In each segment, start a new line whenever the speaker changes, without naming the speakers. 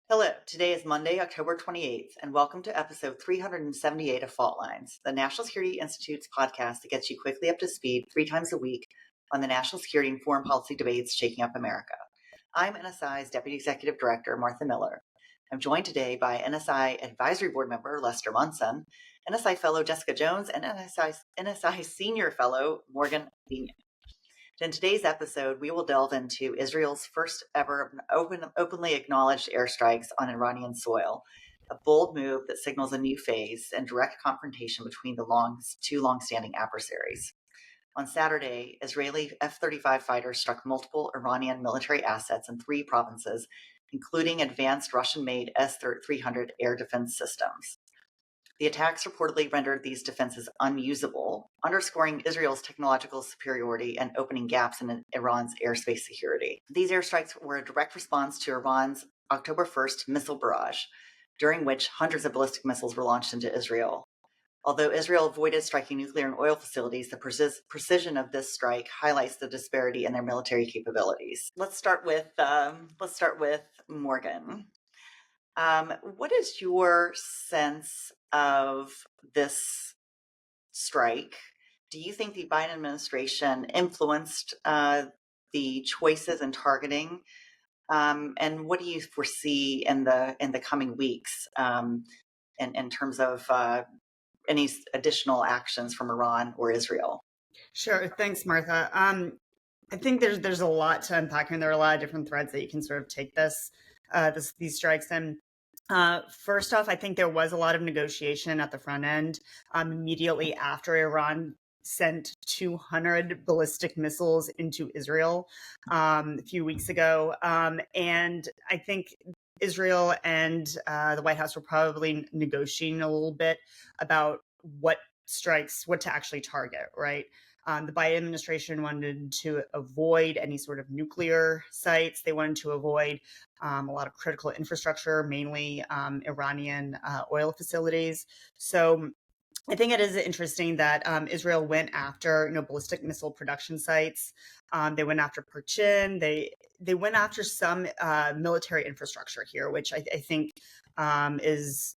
Hello, today is Monday, October 28th, and welcome to episode 378 of Fault Lines, the National Security Institute's podcast that gets you quickly up to speed 3 times a week on the national security and foreign policy debates shaking up America. I'm NSI's Deputy Executive Director, Martha Miller. I'm joined today by NSI Advisory Board member Lester Munson, NSI Fellow Jessica Jones, and NSI Senior Fellow Morgan Binion. In today's episode, we will delve into Israel's first ever openly acknowledged airstrikes on Iranian soil, a bold move that signals a new phase and direct confrontation between the two long-standing adversaries. On Saturday, Israeli F-35 fighters struck multiple Iranian military assets in 3 provinces, including advanced Russian-made S-300 air defense systems. The attacks reportedly rendered these defenses unusable, underscoring Israel's technological superiority and opening gaps in Iran's airspace security. These airstrikes were a direct response to Iran's October 1st missile barrage, during which hundreds of ballistic missiles were launched into Israel. Although Israel avoided striking nuclear and oil facilities, the precision of this strike highlights the disparity in their military capabilities. Let's start with Morgan. What is your sense of this strike? Do you think the Biden administration influenced the choices and targeting? And what do you foresee in the coming weeks in terms of any additional actions from Iran or Israel?
Sure. Thanks, Martha. I think there's a lot to unpack, and there are a lot of different threads that you can sort of take these strikes. And first off, I think there was a lot of negotiation at the front end immediately after Iran sent 200 ballistic missiles into Israel a few weeks ago. And I think Israel and the White House were probably negotiating a little bit about what to actually target, right? The Biden administration wanted to avoid any sort of nuclear sites. They wanted to avoid a lot of critical infrastructure, mainly Iranian oil facilities. So I think it is interesting that Israel went after, ballistic missile production sites. They went after Perchin. They went after some military infrastructure here, which I think is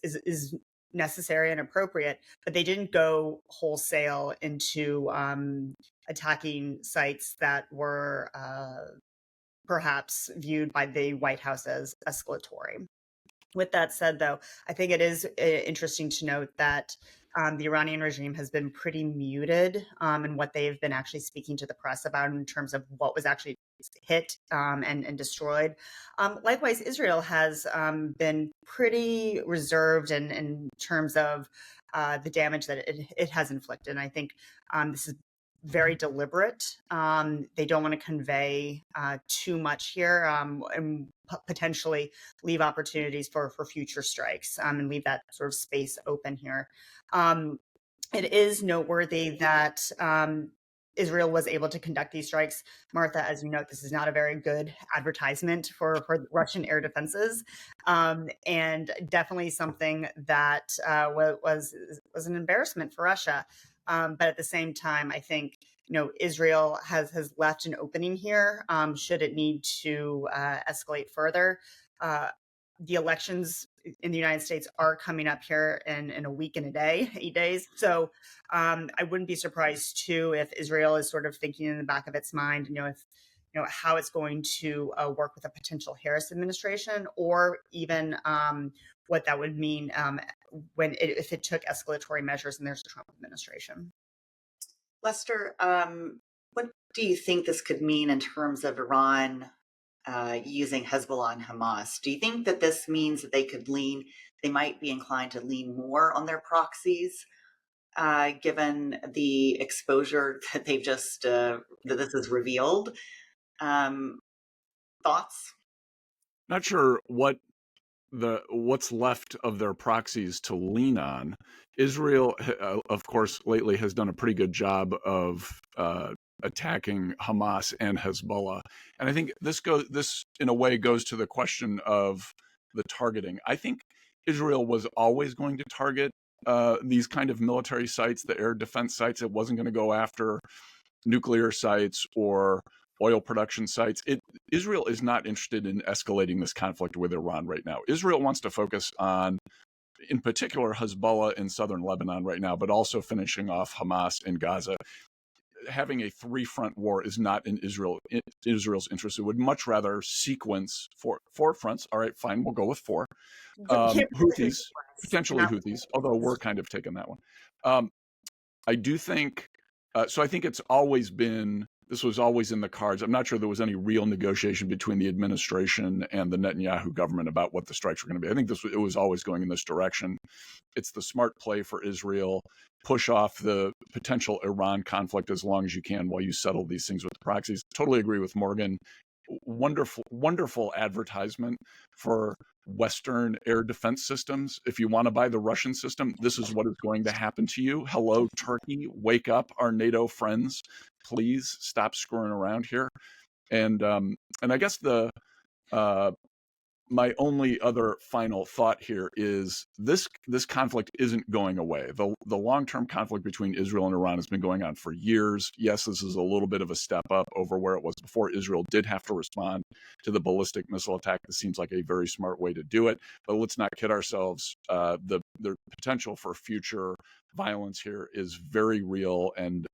necessary and appropriate, but they didn't go wholesale into attacking sites that were perhaps viewed by the White House as escalatory. With that said, though, I think it is interesting to note that the Iranian regime has been pretty muted in what they've been actually speaking to the press about in terms of what was actually hit and destroyed. Likewise, Israel has been pretty reserved in terms of the damage that it has inflicted. And I think this is very deliberate. They don't want to convey too much here and potentially leave opportunities for future strikes and leave that sort of space open here. It is noteworthy that Israel was able to conduct these strikes. Martha, as you note, this is not a very good advertisement for Russian air defenses, and definitely something that was an embarrassment for Russia. But at the same time, I think Israel has left an opening here should it need to escalate further. The elections in the United States are coming up here in a week and a day, 8 days. So I wouldn't be surprised too if Israel is sort of thinking in the back of its mind, how it's going to work with a potential Harris administration, or even what that would mean if it took escalatory measures and there's a Trump administration.
Lester, what do you think this could mean in terms of Iran using Hezbollah and Hamas? Do you think that this means that they might be inclined to lean more on their proxies, given the exposure that they've just, that this has revealed? Thoughts?
Not sure what's left of their proxies to lean on. Israel, of course, lately has done a pretty good job of attacking Hamas and Hezbollah. And I think this in a way goes to the question of the targeting. I think Israel was always going to target these kind of military sites, the air defense sites. It wasn't going to go after nuclear sites or oil production sites. Israel is not interested in escalating this conflict with Iran right now. Israel wants to focus on, in particular, Hezbollah in southern Lebanon right now, but also finishing off Hamas in Gaza. Having a three-front war is not in Israel's interest. It would much rather sequence four fronts. All right, fine, we'll go with four. Houthis, potentially Houthis, although we're kind of taking that one. I do think, so I think it's always been, this was always in the cards. I'm not sure there was any real negotiation between the administration and the Netanyahu government about what the strikes were going to be. I think it was always going in this direction. It's the smart play for Israel. Push off the potential Iran conflict as long as you can while you settle these things with the proxies. Totally agree with Morgan. Wonderful advertisement for Western air defense systems. If you want to buy the Russian system, this is what is going to happen to you. Hello, Turkey, wake up, our NATO friends. Please stop screwing around here. And I guess my only other final thought here is this conflict isn't going away. The long-term conflict between Israel and Iran has been going on for years. Yes, this is a little bit of a step up over where it was before. Israel did have to respond to the ballistic missile attack. This seems like a very smart way to do it. But let's not kid ourselves. The potential for future violence here is very real, and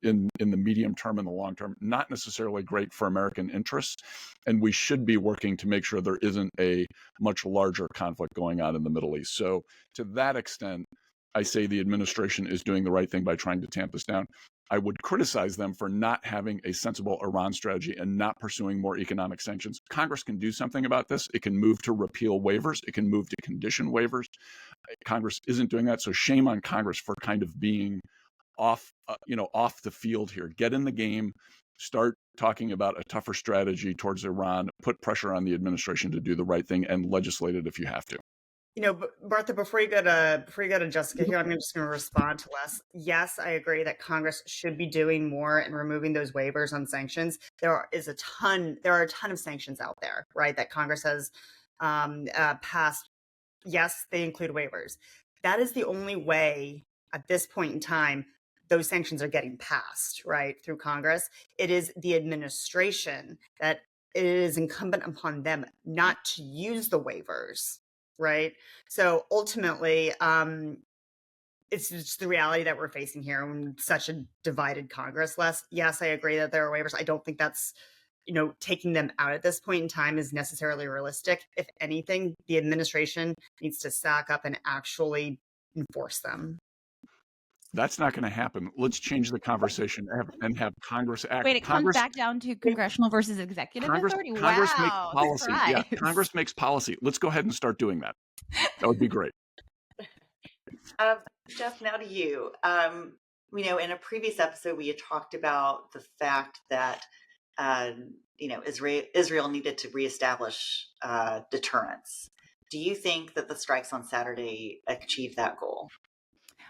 in the medium term and the long term, not necessarily great for American interests. And we should be working to make sure there isn't a much larger conflict going on in the Middle East. So to that extent, I say the administration is doing the right thing by trying to tamp this down. I would criticize them for not having a sensible Iran strategy and not pursuing more economic sanctions. Congress can do something about this. It can move to repeal waivers. It can move to condition waivers. Congress isn't doing that. So shame on Congress for kind of being off the field here. Get in the game, start talking about a tougher strategy towards Iran, put pressure on the administration to do the right thing, and legislate it if you have to.
Bertha, before you go to Jessica here, I'm just going to respond to Les. Yes, I agree that Congress should be doing more and removing those waivers on sanctions. There are a ton of sanctions out there, right, that Congress has passed. Yes, they include waivers. That is the only way at this point in time those sanctions are getting passed, right, through Congress. It is the administration that it is incumbent upon them not to use the waivers, right? So ultimately, it's just the reality that we're facing here in such a divided Congress. Yes, I agree that there are waivers. I don't think that's, taking them out at this point in time is necessarily realistic. If anything, the administration needs to sack up and actually enforce them.
That's not going to happen. Let's change the conversation and have Congress act.
Wait, it comes back down to congressional versus executive authority?
Congress
wow,
makes policy.
surprise.
Yeah, Congress makes policy. Let's go ahead and start doing that. That would be great.
Jess, now to you. In a previous episode, we had talked about the fact that Israel needed to reestablish deterrence. Do you think that the strikes on Saturday achieved that goal?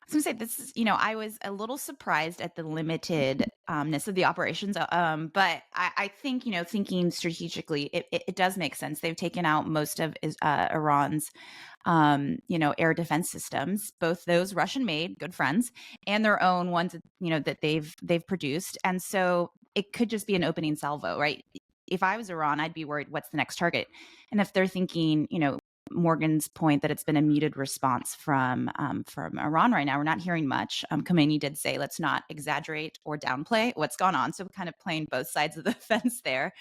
I was going to say, this is, I was a little surprised at the limitedness of the operations. But I think, thinking strategically, it does make sense. They've taken out most of Iran's, air defense systems, both those Russian-made, good friends, and their own ones, that they've produced. And so it could just be an opening salvo, right? If I was Iran, I'd be worried, what's the next target? And if they're thinking, Morgan's point that it's been a muted response from Iran right now, we're not hearing much. Khomeini did say, let's not exaggerate or downplay what's gone on. So kind of playing both sides of the fence there.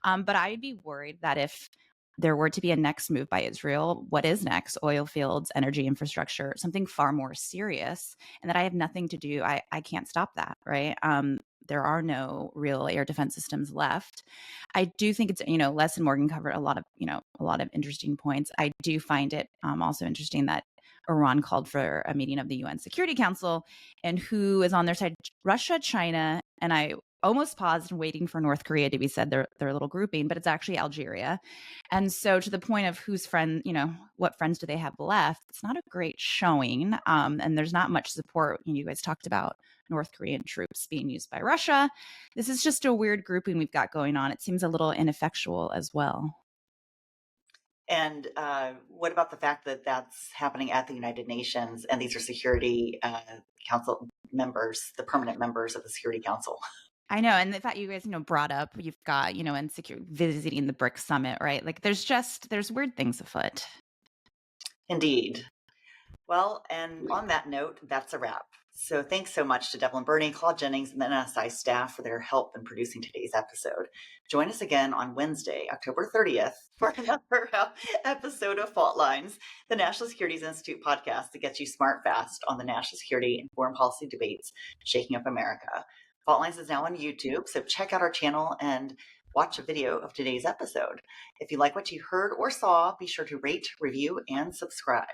But I'd be worried that if there were to be a next move by Israel, what is next? Oil fields, energy infrastructure, something far more serious, and that I have nothing to do. I can't stop that, right? There are no real air defense systems left. I do think it's, Les and Morgan covered a lot of interesting points. I do find it also interesting that Iran called for a meeting of the UN Security Council, and who is on their side? Russia, China, and I almost paused waiting for North Korea to be said, their little grouping, but it's actually Algeria. And so to the point of whose friend, what friends do they have left? It's not a great showing. And there's not much support. You guys talked about North Korean troops being used by Russia. This is just a weird grouping we've got going on. It seems a little ineffectual as well.
And what about the fact that that's happening at the United Nations, and these are Security Council members, the permanent members of the Security Council?
I know. And the fact you guys, brought up, you've got, visiting the BRICS summit, right? Like there's weird things afoot.
Indeed. Well, and on that note, that's a wrap. So thanks so much to Devlin Burney, Claude Jennings, and the NSI staff for their help in producing today's episode. Join us again on Wednesday, October 30th, for another episode of Fault Lines, the National Security Institute podcast that gets you smart fast on the national security and foreign policy debates shaking up America. Fault Lines is now on YouTube, so check out our channel and watch a video of today's episode. If you like what you heard or saw, be sure to rate, review, and subscribe.